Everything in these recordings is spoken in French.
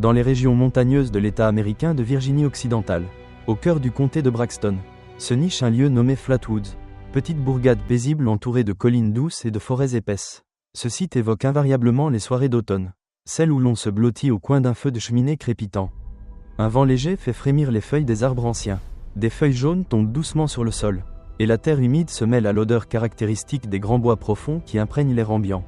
dans les régions montagneuses de l'État américain de Virginie-Occidentale, au cœur du comté de Braxton, se niche un lieu nommé Flatwoods, petite bourgade paisible entourée de collines douces et de forêts épaisses. Ce site évoque invariablement les soirées d'automne, celles où l'on se blottit au coin d'un feu de cheminée crépitant. Un vent léger fait frémir les feuilles des arbres anciens. Des feuilles jaunes tombent doucement sur le sol, et la terre humide se mêle à l'odeur caractéristique des grands bois profonds qui imprègnent l'air ambiant.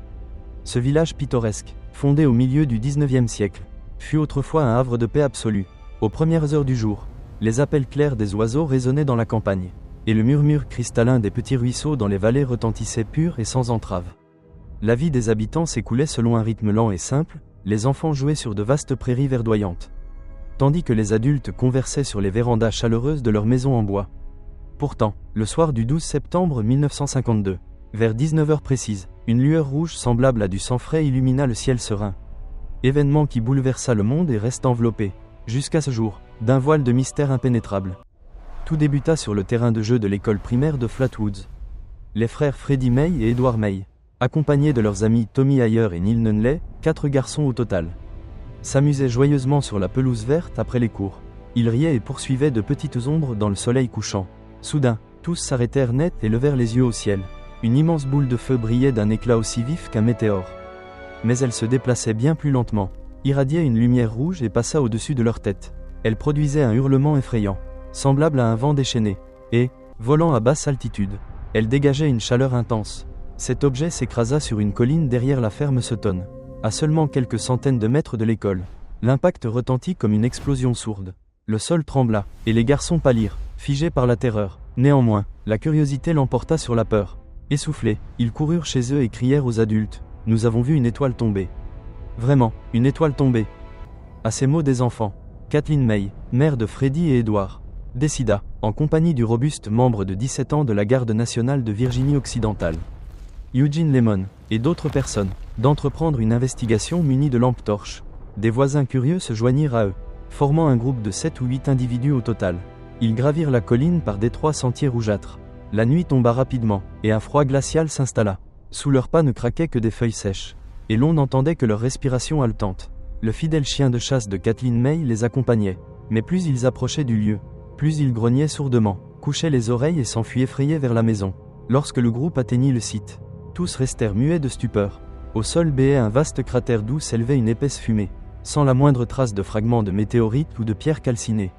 Ce village pittoresque, fondé au milieu du XIXe siècle, fut autrefois un havre de paix absolue. Aux premières heures du jour, les appels clairs des oiseaux résonnaient dans la campagne, et le murmure cristallin des petits ruisseaux dans les vallées retentissait pur et sans entrave. La vie des habitants s'écoulait selon un rythme lent et simple, les enfants jouaient sur de vastes prairies verdoyantes, tandis que les adultes conversaient sur les vérandas chaleureuses de leurs maisons en bois. Pourtant, le soir du 12 septembre 1952, vers 19h précise, une lueur rouge semblable à du sang frais illumina le ciel serein. Événement qui bouleversa le monde et reste enveloppé, jusqu'à ce jour, d'un voile de mystère impénétrable. Tout débuta sur le terrain de jeu de l'école primaire de Flatwoods. Les frères Freddie May et Edward May, accompagnés de leurs amis Tommy Ayer et Neil Nunley, 4 garçons au total, s'amusaient joyeusement sur la pelouse verte après les cours. Ils riaient et poursuivaient de petites ombres dans le soleil couchant. Soudain, tous s'arrêtèrent net et levèrent les yeux au ciel. Une immense boule de feu brillait d'un éclat aussi vif qu'un météore. Mais elle se déplaçait bien plus lentement, irradiait une lumière rouge et passa au-dessus de leur tête. Elle produisait un hurlement effrayant, semblable à un vent déchaîné, et, volant à basse altitude, elle dégageait une chaleur intense. Cet objet s'écrasa sur une colline derrière la ferme Sutton, à seulement quelques centaines de mètres de l'école. L'impact retentit comme une explosion sourde. Le sol trembla, et les garçons pâlirent, figés par la terreur. Néanmoins, la curiosité l'emporta sur la peur. Essoufflés, ils coururent chez eux et crièrent aux adultes : « Nous avons vu une étoile tomber. » Vraiment, une étoile tombée. À ces mots des enfants, Kathleen May, mère de Freddie et Edward, décida, en compagnie du robuste membre de 17 ans de la Garde nationale de Virginie-Occidentale, Eugene Lemon, et d'autres personnes, d'entreprendre une investigation munie de lampes torches. Des voisins curieux se joignirent à eux, formant un groupe de 7 ou 8 individus au total. Ils gravirent la colline par d'étroits sentiers rougeâtres. La nuit tomba rapidement, et un froid glacial s'installa. Sous leurs pas ne craquaient que des feuilles sèches, et l'on n'entendait que leur respiration haletante. Le fidèle chien de chasse de Kathleen May les accompagnait, mais plus ils approchaient du lieu, plus ils grognaient sourdement, couchaient les oreilles et s'enfuyaient effrayés vers la maison. Lorsque le groupe atteignit le site, tous restèrent muets de stupeur. Au sol béait un vaste cratère d'où s'élevait une épaisse fumée, sans la moindre trace de fragments de météorites ou de pierres calcinées.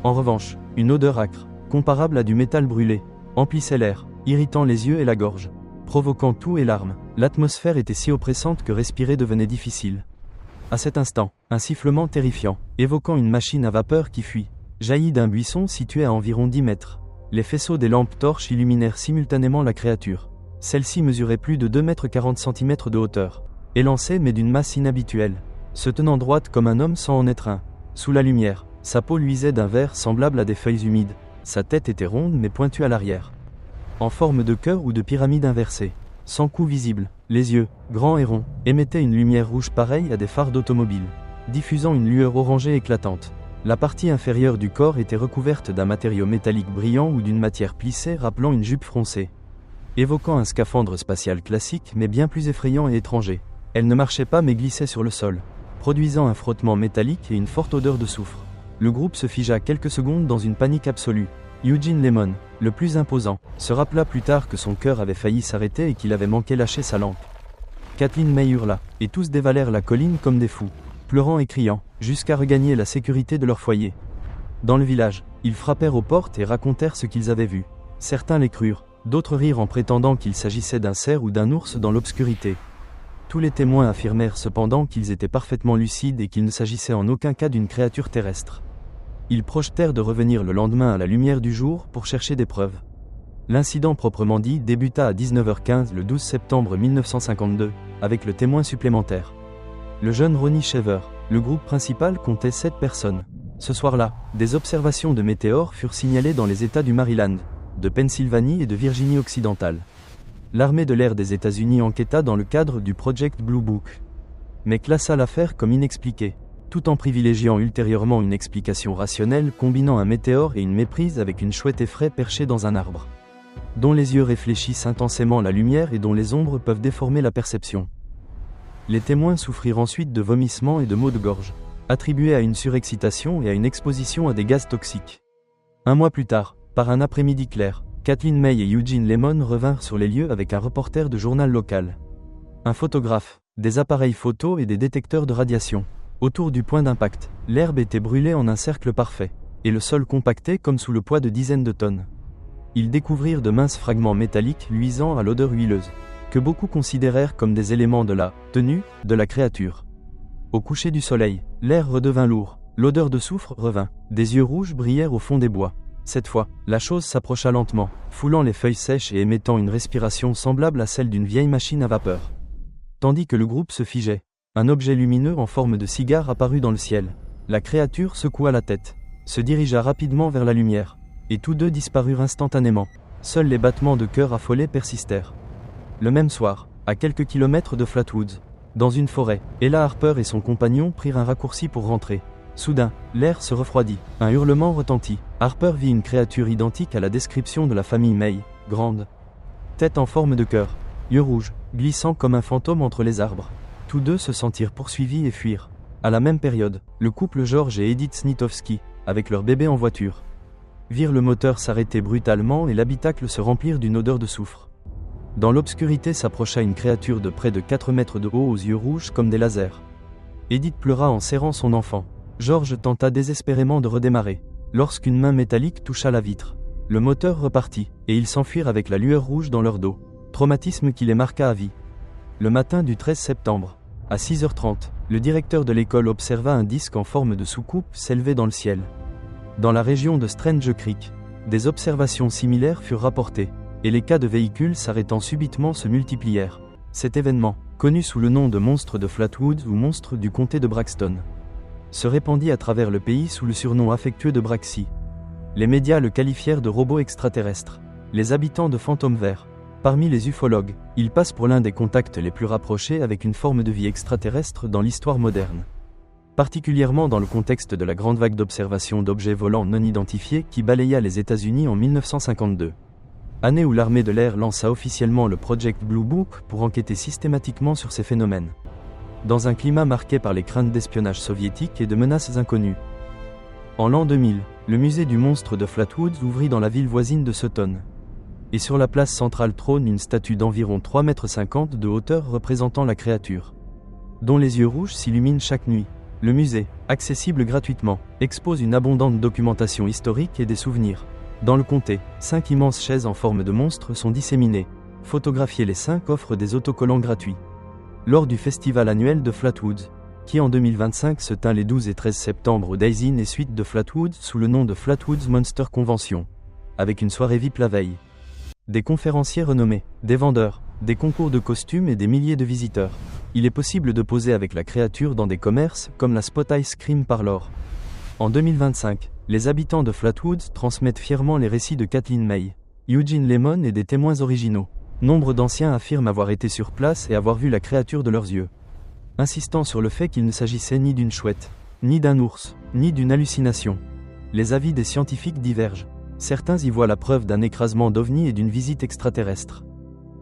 En revanche, une odeur âcre, comparable à du métal brûlé, emplissait l'air, irritant les yeux et la gorge, provoquant toux et larmes. L'atmosphère était si oppressante que respirer devenait difficile. À cet instant, un sifflement terrifiant, évoquant une machine à vapeur qui fuit, jaillit d'un buisson situé à environ 10 mètres. Les faisceaux des lampes torches illuminèrent simultanément la créature. Celle-ci mesurait plus de 2,40 m de hauteur, élancée mais d'une masse inhabituelle, se tenant droite comme un homme sans en être un. Sous la lumière, sa peau luisait d'un vert semblable à des feuilles humides, sa tête était ronde mais pointue à l'arrière, en forme de cœur ou de pyramide inversée. Sans cou visible, les yeux, grands et ronds, émettaient une lumière rouge pareille à des phares d'automobile, diffusant une lueur orangée éclatante. La partie inférieure du corps était recouverte d'un matériau métallique brillant ou d'une matière plissée rappelant une jupe froncée, évoquant un scaphandre spatial classique mais bien plus effrayant et étranger. Elle ne marchait pas mais glissait sur le sol, produisant un frottement métallique et une forte odeur de soufre. Le groupe se figea quelques secondes dans une panique absolue. Eugene Lemon, le plus imposant, se rappela plus tard que son cœur avait failli s'arrêter et qu'il avait manqué lâcher sa lampe. Kathleen May hurla, et tous dévalèrent la colline comme des fous, pleurant et criant, jusqu'à regagner la sécurité de leur foyer. Dans le village, ils frappèrent aux portes et racontèrent ce qu'ils avaient vu. Certains les crurent, d'autres rirent en prétendant qu'il s'agissait d'un cerf ou d'un ours dans l'obscurité. Tous les témoins affirmèrent cependant qu'ils étaient parfaitement lucides et qu'il ne s'agissait en aucun cas d'une créature terrestre. Ils projetèrent de revenir le lendemain à la lumière du jour pour chercher des preuves. L'incident proprement dit débuta à 19h15 le 12 septembre 1952, avec le témoin supplémentaire, le jeune Ronnie Shaver. Le groupe principal comptait 7 personnes. Ce soir-là, des observations de météores furent signalées dans les États du Maryland, de Pennsylvanie et de Virginie-Occidentale. L'armée de l'air des États-Unis enquêta dans le cadre du Project Blue Book, mais classa l'affaire comme inexpliquée, tout en privilégiant ultérieurement une explication rationnelle combinant un météore et une méprise avec une chouette effraie perchée dans un arbre, dont les yeux réfléchissent intensément la lumière et dont les ombres peuvent déformer la perception. Les témoins souffrirent ensuite de vomissements et de maux de gorge. attribué à une surexcitation et à une exposition à des gaz toxiques. Un mois plus tard, par un après-midi clair, Kathleen May et Eugene Lemon revinrent sur les lieux avec un reporter de journal local. Un photographe, des appareils photo et des détecteurs de radiation. Autour du point d'impact, l'herbe était brûlée en un cercle parfait, et le sol compacté comme sous le poids de dizaines de tonnes. Ils découvrirent de minces fragments métalliques luisants à l'odeur huileuse, que beaucoup considérèrent comme des éléments de la tenue de la créature. Au coucher du soleil, l'air redevint lourd, l'odeur de soufre revint, des yeux rouges brillèrent au fond des bois. Cette fois, la chose s'approcha lentement, foulant les feuilles sèches et émettant une respiration semblable à celle d'une vieille machine à vapeur. Tandis que le groupe se figeait, un objet lumineux en forme de cigare apparut dans le ciel. La créature secoua la tête, se dirigea rapidement vers la lumière, et tous deux disparurent instantanément. Seuls les battements de cœur affolés persistèrent. Le même soir, à quelques kilomètres de Flatwoods, dans une forêt, Ella Harper et son compagnon prirent un raccourci pour rentrer. Soudain, l'air se refroidit, un hurlement retentit. Harper vit une créature identique à la description de la famille May, grande. Tête en forme de cœur, yeux rouges, glissant comme un fantôme entre les arbres. Tous deux se sentirent poursuivis et fuirent. À la même période, le couple George et Edith Snitowski, avec leur bébé en voiture, virent le moteur s'arrêter brutalement et l'habitacle se remplir d'une odeur de soufre. Dans l'obscurité s'approcha une créature de près de 4 mètres de haut aux yeux rouges comme des lasers. Edith pleura en serrant son enfant. George tenta désespérément de redémarrer, lorsqu'une main métallique toucha la vitre. Le moteur repartit, et ils s'enfuirent avec la lueur rouge dans leur dos. Traumatisme qui les marqua à vie. Le matin du 13 septembre, à 6h30, le directeur de l'école observa un disque en forme de soucoupe s'élever dans le ciel. Dans la région de Strange Creek, des observations similaires furent rapportées, et les cas de véhicules s'arrêtant subitement se multiplièrent. Cet événement, connu sous le nom de monstre de Flatwoods ou monstre du comté de Braxton, se répandit à travers le pays sous le surnom affectueux de Braxy. Les médias le qualifièrent de robot extraterrestre. Les habitants de Fantôme Vert. Parmi les ufologues, il passe pour l'un des contacts les plus rapprochés avec une forme de vie extraterrestre dans l'histoire moderne. Particulièrement dans le contexte de la grande vague d'observation d'objets volants non identifiés qui balaya les États-Unis en 1952. Année où l'armée de l'air lança officiellement le Project Blue Book pour enquêter systématiquement sur ces phénomènes. Dans un climat marqué par les craintes d'espionnage soviétique et de menaces inconnues. En l'an 2000, le musée du monstre de Flatwoods ouvrit dans la ville voisine de Sutton. Et sur la place centrale trône une statue d'environ 3,50 m de hauteur représentant la créature, dont les yeux rouges s'illuminent chaque nuit. Le musée, accessible gratuitement, expose une abondante documentation historique et des souvenirs. Dans le comté, 5 immenses chaises en forme de monstre sont disséminées. Photographier les 5 offrent des autocollants gratuits. Lors du festival annuel de Flatwoods, qui en 2025 se tint les 12 et 13 septembre au Days Inn et Suites de Flatwoods sous le nom de Flatwoods Monster Convention, avec une soirée VIP la veille. Des conférenciers renommés, des vendeurs, des concours de costumes et des milliers de visiteurs. Il est possible de poser avec la créature dans des commerces comme la Spot Ice Cream Parlor. En 2025, les habitants de Flatwoods transmettent fièrement les récits de Kathleen May, Eugene Lemon et des témoins originaux. Nombre d'anciens affirment avoir été sur place et avoir vu la créature de leurs yeux, insistant sur le fait qu'il ne s'agissait ni d'une chouette, ni d'un ours, ni d'une hallucination. Les avis des scientifiques divergent. Certains y voient la preuve d'un écrasement d'ovnis et d'une visite extraterrestre.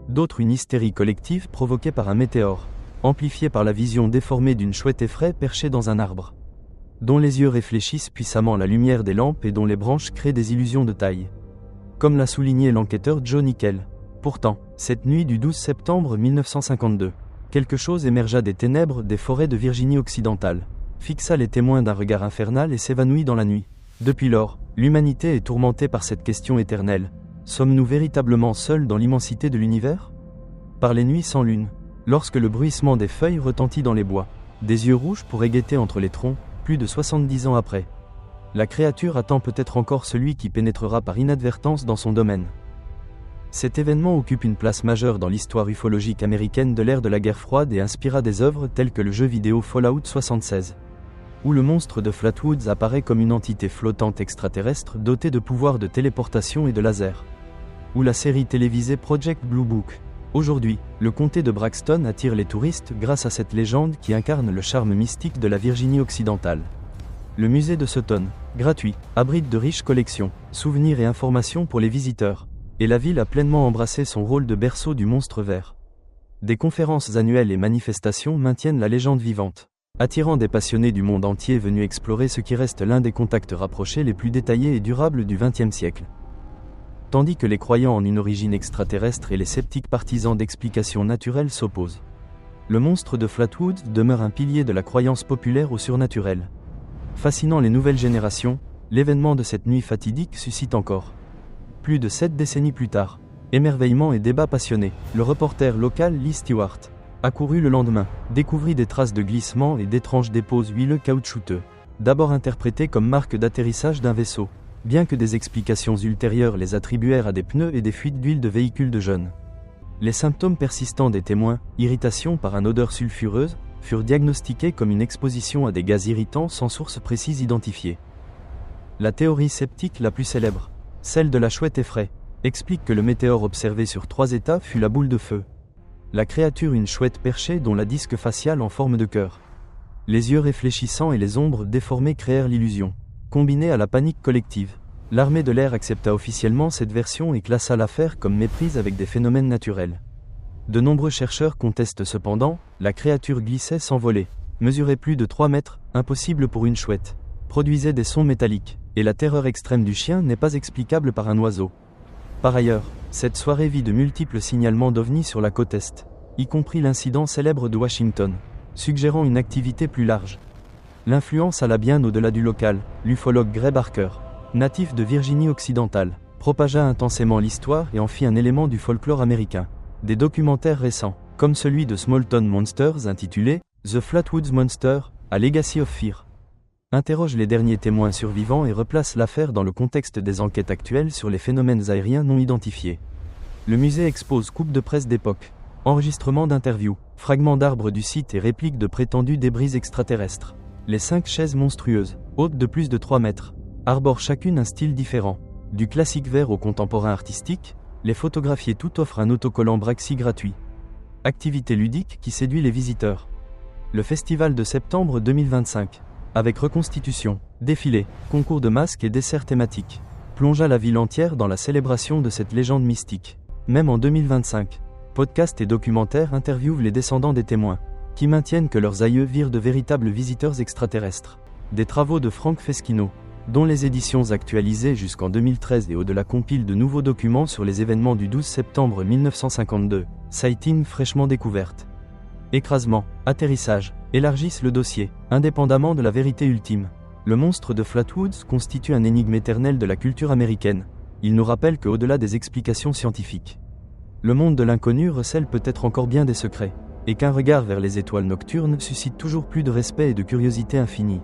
D'autres une hystérie collective provoquée par un météore, amplifiée par la vision déformée d'une chouette effraie perchée dans un arbre, dont les yeux réfléchissent puissamment la lumière des lampes et dont les branches créent des illusions de taille. Comme l'a souligné l'enquêteur Joe Nickel. Pourtant, cette nuit du 12 septembre 1952, quelque chose émergea des ténèbres des forêts de Virginie occidentale, fixa les témoins d'un regard infernal et s'évanouit dans la nuit. Depuis lors, l'humanité est tourmentée par cette question éternelle. Sommes-nous véritablement seuls dans l'immensité de l'univers ? Par les nuits sans lune, lorsque le bruissement des feuilles retentit dans les bois, des yeux rouges pourraient guetter entre les troncs, plus de 70 ans après. La créature attend peut-être encore celui qui pénétrera par inadvertance dans son domaine. Cet événement occupe une place majeure dans l'histoire ufologique américaine de l'ère de la guerre froide et inspira des œuvres telles que le jeu vidéo Fallout 76, où le monstre de Flatwoods apparaît comme une entité flottante extraterrestre dotée de pouvoirs de téléportation et de laser, ou la série télévisée Project Blue Book. Aujourd'hui, le comté de Braxton attire les touristes grâce à cette légende qui incarne le charme mystique de la Virginie occidentale. Le musée de Sutton, gratuit, abrite de riches collections, souvenirs et informations pour les visiteurs, et la ville a pleinement embrassé son rôle de berceau du monstre vert. Des conférences annuelles et manifestations maintiennent la légende vivante. attirant des passionnés du monde entier venus explorer ce qui reste l'un des contacts rapprochés les plus détaillés et durables du XXe siècle. Tandis que les croyants en une origine extraterrestre et les sceptiques partisans d'explications naturelles s'opposent. Le monstre de Flatwoods demeure un pilier de la croyance populaire au surnaturel. Fascinant les nouvelles générations, l'événement de cette nuit fatidique suscite encore. Plus de 7 décennies plus tard, émerveillement et débat passionné, le reporter local Lee Stewart accourut le lendemain, découvrit des traces de glissement et d'étranges dépôts huileux caoutchouteux, d'abord interprétés comme marque d'atterrissage d'un vaisseau, bien que des explications ultérieures les attribuèrent à des pneus et des fuites d'huile de véhicules de jeunes. Les symptômes persistants des témoins, irritation par une odeur sulfureuse, furent diagnostiqués comme une exposition à des gaz irritants sans source précise identifiée. La théorie sceptique la plus célèbre, celle de la chouette effraie, explique que le météore observé sur 3 états fut la boule de feu. La créature, une chouette perchée dont la disque faciale en forme de cœur. Les yeux réfléchissants et les ombres déformées créèrent l'illusion. Combinée à la panique collective, l'armée de l'air accepta officiellement cette version et classa l'affaire comme méprise avec des phénomènes naturels. De nombreux chercheurs contestent cependant, la créature glissait sans voler, mesurait plus de 3 mètres, impossible pour une chouette, produisait des sons métalliques, et la terreur extrême du chien n'est pas explicable par un oiseau. Par ailleurs, cette soirée vit de multiples signalements d'ovnis sur la côte Est, y compris l'incident célèbre de Washington, suggérant une activité plus large. L'influence alla bien au-delà du local. L'ufologue Gray Barker, natif de Virginie occidentale, propagea intensément l'histoire et en fit un élément du folklore américain. Des documentaires récents, comme celui de Small Town Monsters intitulé « The Flatwoods Monster, A Legacy of Fear », interroge les derniers témoins survivants et replace l'affaire dans le contexte des enquêtes actuelles sur les phénomènes aériens non identifiés. Le musée expose coupes de presse d'époque, enregistrements d'interviews, fragments d'arbres du site et répliques de prétendus débris extraterrestres. Les 5 chaises monstrueuses, hautes de plus de 3 mètres, arborent chacune un style différent. Du classique vert au contemporain artistique, les photographiés toutes offrent un autocollant Braxi gratuit. Activité ludique qui séduit les visiteurs. Le festival de septembre 2025, avec reconstitution, défilé, concours de masques et desserts thématiques, plongea la ville entière dans la célébration de cette légende mystique. Même en 2025, podcasts et documentaires interviewent les descendants des témoins, qui maintiennent que leurs aïeux virent de véritables visiteurs extraterrestres. Des travaux de Frank Feschino, dont les éditions actualisées jusqu'en 2013 et au-delà compilent de nouveaux documents sur les événements du 12 septembre 1952, sighting fraîchement découverte. Écrasement, atterrissage, élargissent le dossier, indépendamment de la vérité ultime. Le monstre de Flatwoods constitue un énigme éternel de la culture américaine. Il nous rappelle qu'au-delà des explications scientifiques, le monde de l'inconnu recèle peut-être encore bien des secrets, et qu'un regard vers les étoiles nocturnes suscite toujours plus de respect et de curiosité infinie.